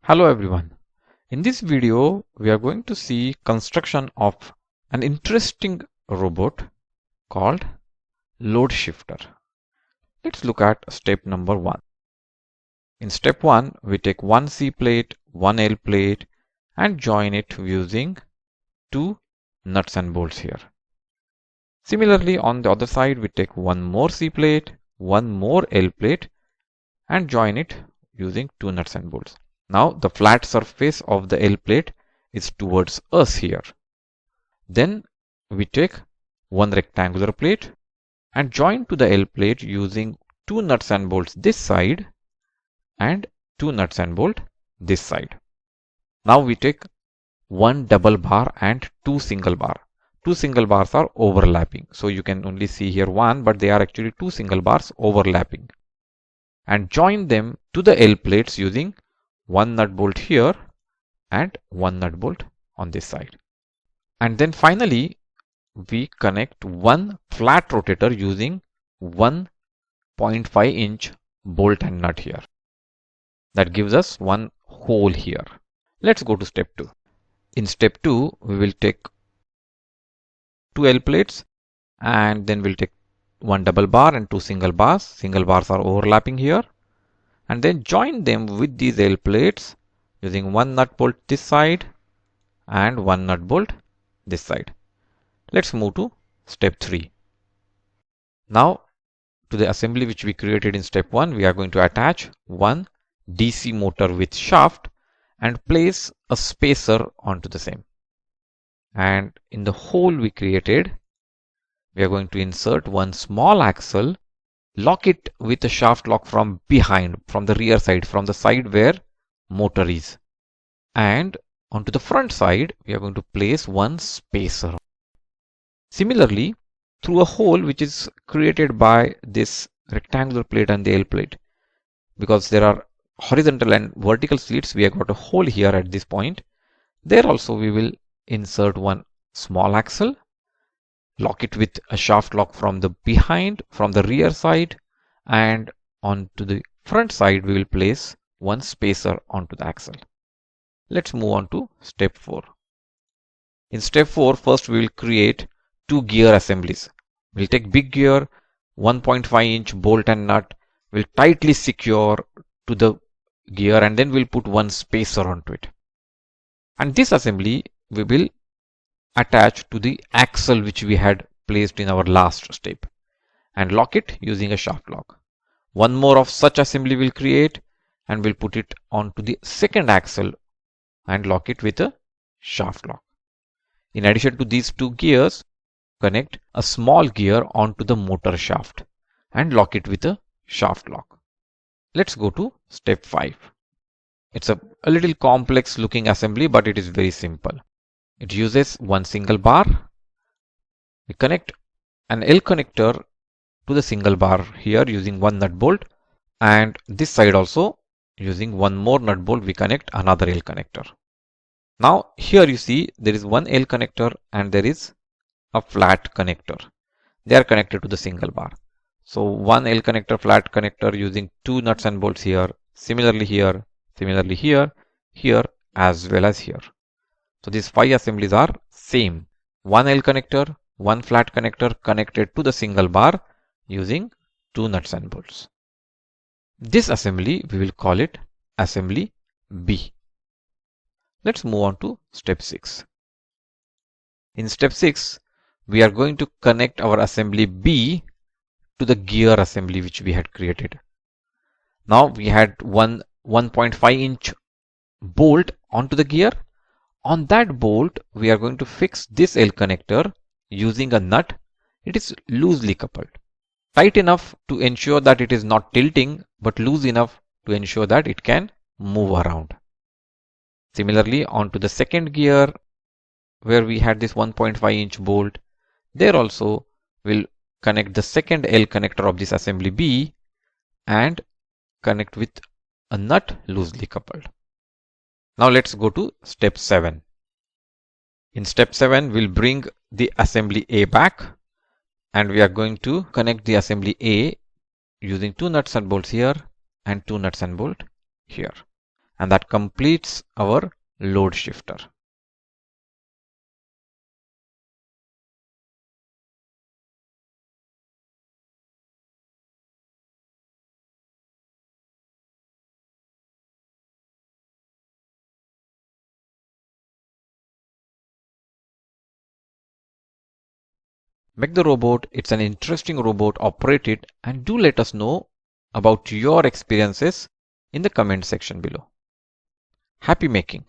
Hello everyone. In this video, we are going to see construction of an interesting robot called load shifter. Let's look at step number 1. In step 1, we take one C plate, one L plate and join it using two nuts and bolts here. Similarly, on the other side, we take one more C plate, one more L plate and join it using two nuts and bolts. Now the flat surface of the L plate is towards us here. Then we take one rectangular plate and join to the L plate using two nuts and bolts this side and two nuts and bolt this side. Now we take one double bar and two single bar. Two single bars are overlapping. So you can only see here one, but they are actually two single bars overlapping. And join them to the L plates using one nut bolt here and one nut bolt on this side. And then finally, we connect one flat rotator using 1.5 inch bolt and nut here. That gives us one hole here. Let's go to step 2. In step 2, we will take two L plates and then we'll take one double bar and two single bars. Single bars are overlapping here. And then join them with these L plates using one nut bolt this side and one nut bolt this side. Let's move to step 3. Now to the assembly which we created in step 1, we are going to attach one DC motor with shaft and place a spacer onto the same. And in the hole we created, we are going to insert one small axle, lock it with a shaft lock from behind, from the rear side, from the side where motor is. And onto the front side, we are going to place one spacer. Similarly, through a hole which is created by this rectangular plate and the L plate, because there are horizontal and vertical slits, we have got a hole here at this point. There also we will insert one small axle, lock it with a shaft lock from the behind, from the rear side, and onto the front side we will place one spacer onto the axle. Let's move on to step 4. In step 4, first we will create two gear assemblies. We'll take big gear, 1.5 inch bolt and nut, will tightly secure to the gear and then we'll put one spacer onto it. And this assembly we will attach to the axle which we had placed in our last step and lock it using a shaft lock. One more of such assembly we'll create and we'll put it onto the second axle and lock it with a shaft lock. In addition to these two gears, connect a small gear onto the motor shaft and lock it with a shaft lock. Let's go to step 5. It's a little complex looking assembly, but it is very simple. It uses one single bar. We connect an L connector to the single bar here using one nut bolt, and this side also using one more nut bolt we connect another L connector. Now here you see there is one L connector and there is a flat connector. They are connected to the single bar. So one L connector, flat connector using two nuts and bolts here, similarly here, similarly here, here as well as here. So these 5 assemblies are same. One L connector, one flat connector connected to the single bar using two nuts and bolts. This assembly we will call it assembly B. Let's move on to step 6. In step 6, we are going to connect our assembly B to the gear assembly which we had created. Now we had one 1.5 inch bolt onto the gear. On that bolt, we are going to fix this L connector using a nut. It is loosely coupled. Tight enough to ensure that it is not tilting, but loose enough to ensure that it can move around. Similarly, onto the second gear, where we had this 1.5 inch bolt, there also we'll connect the second L connector of this assembly B and connect with a nut loosely coupled. Now let's go to step 7. In step 7, we'll bring the assembly A back and we are going to connect the assembly A using two nuts and bolts here and two nuts and bolt here. And that completes our load shifter. Make the robot. It's an interesting robot. Operate it and do let us know about your experiences in the comment section below. Happy making!